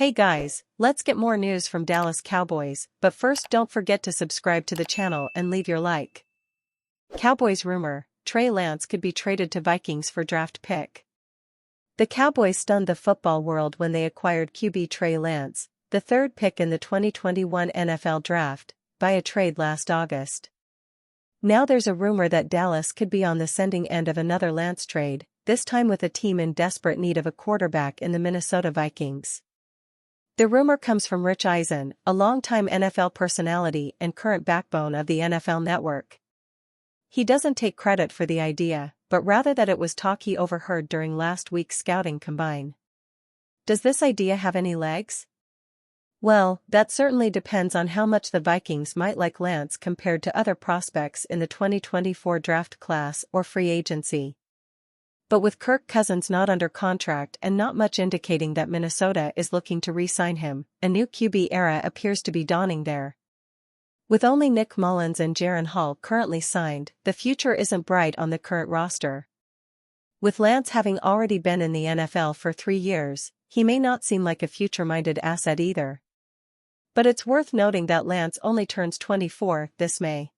Hey guys, let's get more news from Dallas Cowboys, but first don't forget to subscribe to the channel and leave your like. Cowboys rumor, Trey Lance could be traded to Vikings for draft pick. The Cowboys stunned the football world when they acquired QB Trey Lance, the third pick in the 2021 NFL Draft, by a trade last August. Now there's a rumor that Dallas could be on the sending end of another Lance trade, this time with a team in desperate need of a quarterback in the Minnesota Vikings. The rumor comes from Rich Eisen, a longtime NFL personality and current backbone of the NFL Network. He doesn't take credit for the idea, but rather that it was talk he overheard during last week's scouting combine. Does this idea have any legs? Well, that certainly depends on how much the Vikings might like Lance compared to other prospects in the 2024 draft class or free agency. But with Kirk Cousins not under contract and not much indicating that Minnesota is looking to re-sign him, a new QB era appears to be dawning there. With only Nick Mullins and Jaren Hall currently signed, the future isn't bright on the current roster. With Lance having already been in the NFL for 3 years, he may not seem like a future-minded asset either. But it's worth noting that Lance only turns 24 this May.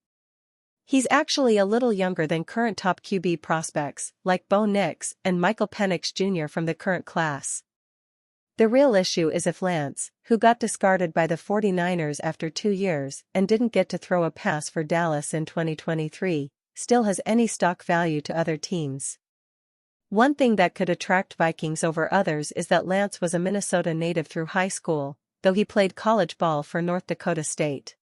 He's actually a little younger than current top QB prospects, like Bo Nix and Michael Penix Jr. from the current class. The real issue is if Lance, who got discarded by the 49ers after 2 years and didn't get to throw a pass for Dallas in 2023, still has any stock value to other teams. One thing that could attract Vikings over others is that Lance was a Minnesota native through high school, though he played college ball for North Dakota State.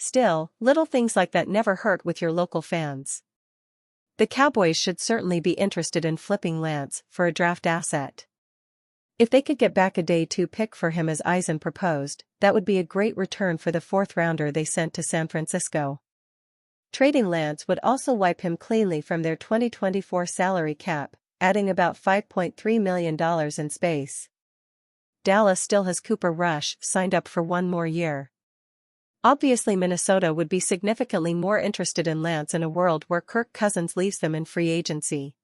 Still, little things like that never hurt with your local fans. The Cowboys should certainly be interested in flipping Lance for a draft asset. If they could get back a day 2 pick for him as Eisen proposed, that would be a great return for the 4th rounder they sent to San Francisco. Trading Lance would also wipe him cleanly from their 2024 salary cap, adding about $5.3 million in space. Dallas still has Cooper Rush signed up for 1 more year. Obviously Minnesota would be significantly more interested in Lance in a world where Kirk Cousins leaves them in free agency.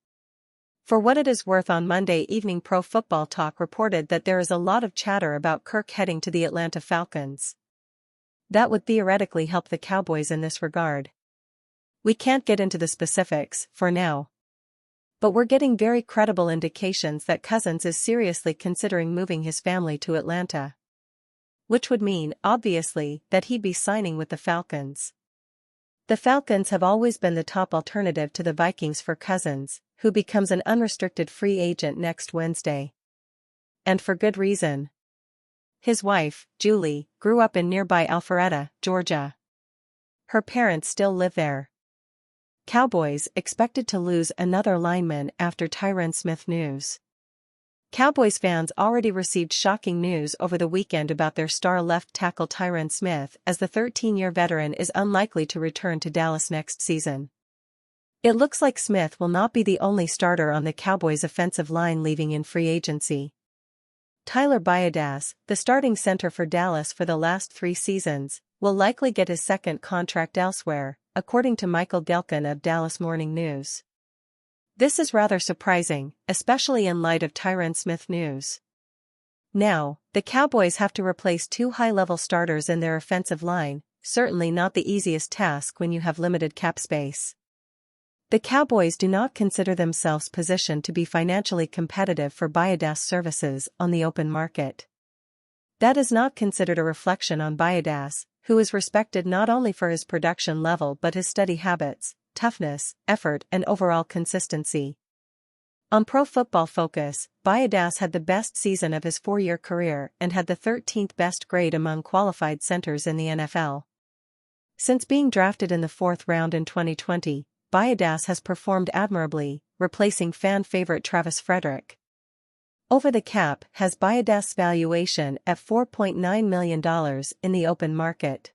For what it is worth, on Monday evening Pro Football Talk reported that there is a lot of chatter about Kirk heading to the Atlanta Falcons. That would theoretically help the Cowboys in this regard. We can't get into the specifics for now. But we're getting very credible indications that Cousins is seriously considering moving his family to Atlanta. Which would mean, obviously, that he'd be signing with the Falcons. The Falcons have always been the top alternative to the Vikings for Cousins, who becomes an unrestricted free agent next Wednesday. And for good reason. His wife, Julie, grew up in nearby Alpharetta, Georgia. Her parents still live there. Cowboys expected to lose another lineman after Tyron Smith news. Cowboys fans already received shocking news over the weekend about their star left tackle Tyron Smith, as the 13-year veteran is unlikely to return to Dallas next season. It looks like Smith will not be the only starter on the Cowboys' offensive line leaving in free agency. Tyler Biadasz, the starting center for Dallas for the last 3 seasons, will likely get his second contract elsewhere, according to Michael Gelkin of Dallas Morning News. This is rather surprising, especially in light of Tyron Smith news. Now, the Cowboys have to replace 2 high-level starters in their offensive line, certainly not the easiest task when you have limited cap space. The Cowboys do not consider themselves positioned to be financially competitive for Biadasz services on the open market. That is not considered a reflection on Biadasz, who is respected not only for his production level but his study habits, toughness, effort and overall consistency. On Pro Football Focus, Biadasz had the best season of his 4-year career and had the 13th best grade among qualified centers in the NFL. Since being drafted in the 4th round in 2020, Biadasz has performed admirably, replacing fan favorite Travis Frederick. Over the cap has Biadasz's valuation at $4.9 million in the open market.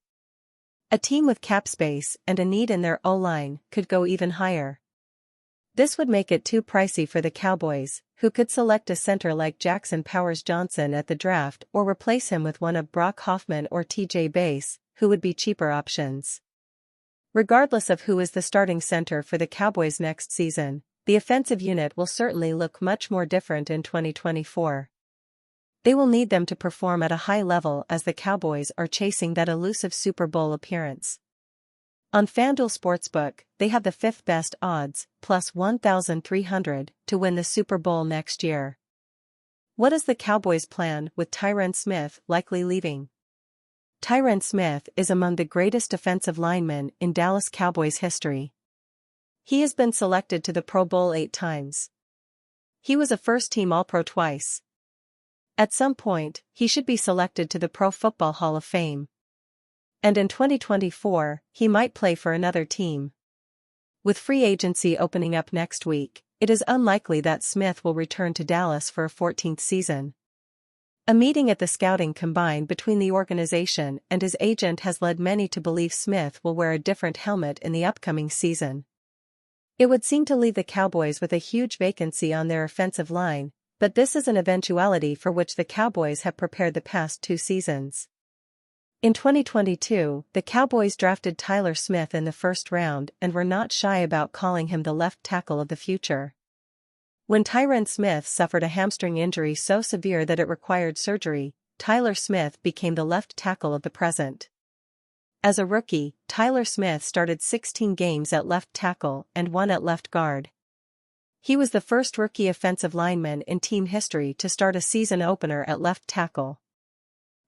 A team with cap space and a need in their O-line could go even higher. This would make it too pricey for the Cowboys, who could select a center like Jackson Powers Johnson at the draft or replace him with one of Brock Hoffman or TJ Bass, who would be cheaper options. Regardless of who is the starting center for the Cowboys next season, the offensive unit will certainly look much more different in 2024. They will need them to perform at a high level as the Cowboys are chasing that elusive Super Bowl appearance. On FanDuel Sportsbook, they have the fifth best odds, plus 1,300, to win the Super Bowl next year. What is the Cowboys' plan with Tyron Smith likely leaving? Tyron Smith is among the greatest defensive linemen in Dallas Cowboys history. He has been selected to the Pro Bowl 8 times. He was a first-team All-Pro twice. At some point, he should be selected to the Pro Football Hall of Fame. And in 2024, he might play for another team. With free agency opening up next week, it is unlikely that Smith will return to Dallas for a 14th season. A meeting at the scouting combine between the organization and his agent has led many to believe Smith will wear a different helmet in the upcoming season. It would seem to leave the Cowboys with a huge vacancy on their offensive line, but this is an eventuality for which the Cowboys have prepared the past 2 seasons. In 2022, the Cowboys drafted Tyler Smith in the first round and were not shy about calling him the left tackle of the future. When Tyron Smith suffered a hamstring injury so severe that it required surgery, Tyler Smith became the left tackle of the present. As a rookie, Tyler Smith started 16 games at left tackle and 1 at left guard. He was the first rookie offensive lineman in team history to start a season opener at left tackle.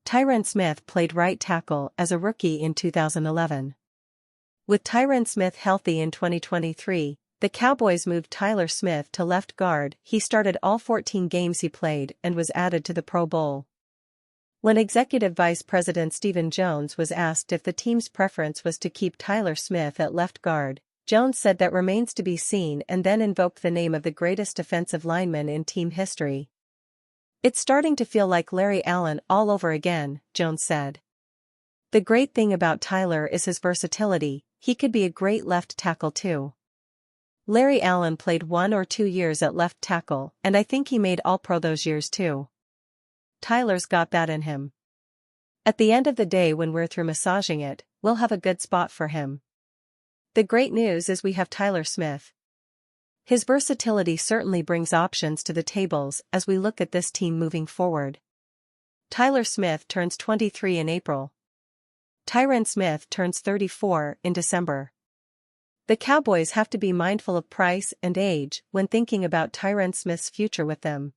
Tyron Smith played right tackle as a rookie in 2011. With Tyron Smith healthy in 2023, the Cowboys moved Tyler Smith to left guard. He started all 14 games he played and was added to the Pro Bowl. When Executive Vice President Stephen Jones was asked if the team's preference was to keep Tyler Smith at left guard, Jones said that remains to be seen and then invoked the name of the greatest defensive lineman in team history. "It's starting to feel like Larry Allen all over again," Jones said. "The great thing about Tyler is his versatility. He could be a great left tackle too. Larry Allen played 1 or 2 years at left tackle, and I think he made All-Pro those years too. Tyler's got that in him. At the end of the day, when we're through massaging it, we'll have a good spot for him." The great news is we have Tyler Smith. His versatility certainly brings options to the tables as we look at this team moving forward. Tyler Smith turns 23 in April. Tyron Smith turns 34 in December. The Cowboys have to be mindful of price and age when thinking about Tyron Smith's future with them.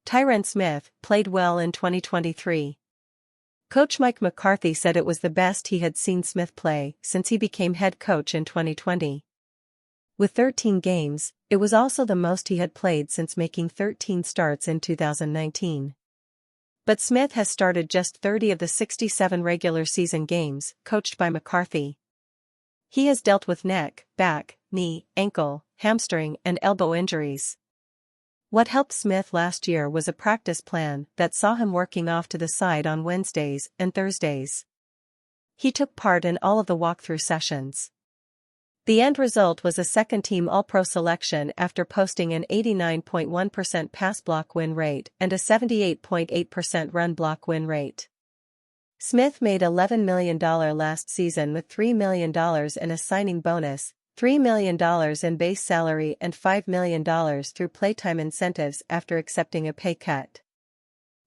Tyron Smith played well in 2023. Coach Mike McCarthy said it was the best he had seen Smith play since he became head coach in 2020. With 13 games, it was also the most he had played since making 13 starts in 2019. But Smith has started just 30 of the 67 regular season games, coached by McCarthy. He has dealt with neck, back, knee, ankle, hamstring, and elbow injuries. What helped Smith last year was a practice plan that saw him working off to the side on Wednesdays and Thursdays. He took part in all of the walkthrough sessions. The end result was a second-team All-Pro selection after posting an 89.1% pass block win rate and a 78.8% run block win rate. Smith made $11 million last season with $3 million in a signing bonus, $3 million in base salary and $5 million through playtime incentives after accepting a pay cut.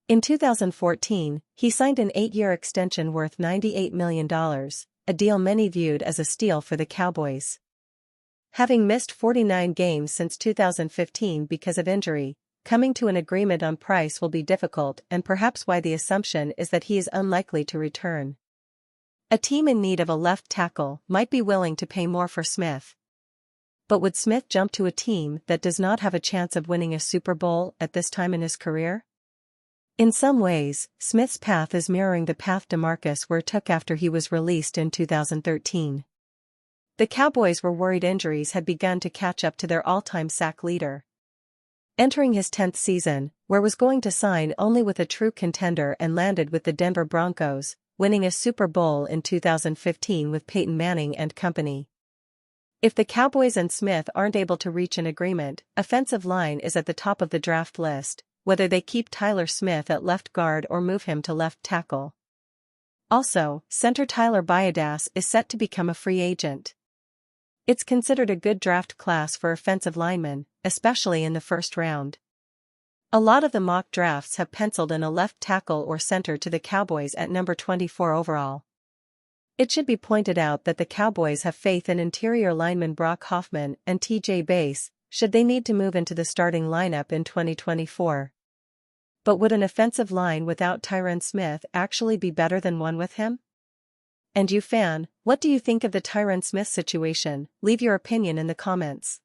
In 2014, he signed an 8-year extension worth $98 million, a deal many viewed as a steal for the Cowboys. Having missed 49 games since 2015 because of injury, coming to an agreement on price will be difficult, and perhaps why the assumption is that he is unlikely to return. A team in need of a left tackle might be willing to pay more for Smith. But would Smith jump to a team that does not have a chance of winning a Super Bowl at this time in his career? In some ways, Smith's path is mirroring the path DeMarcus Ware took after he was released in 2013. The Cowboys were worried injuries had begun to catch up to their all-time sack leader. Entering his 10th season, Ware was going to sign only with a true contender and landed with the Denver Broncos, winning a Super Bowl in 2015 with Peyton Manning and company. If the Cowboys and Smith aren't able to reach an agreement, offensive line is at the top of the draft list, whether they keep Tyler Smith at left guard or move him to left tackle. Also, center Tyler Baiadas is set to become a free agent. It's considered a good draft class for offensive linemen, especially in the first round. A lot of the mock drafts have penciled in a left tackle or center to the Cowboys at number 24 overall. It should be pointed out that the Cowboys have faith in interior lineman Brock Hoffman and TJ Bass, should they need to move into the starting lineup in 2024. But would an offensive line without Tyron Smith actually be better than one with him? And you fan, what do you think of the Tyron Smith situation? Leave your opinion in the comments.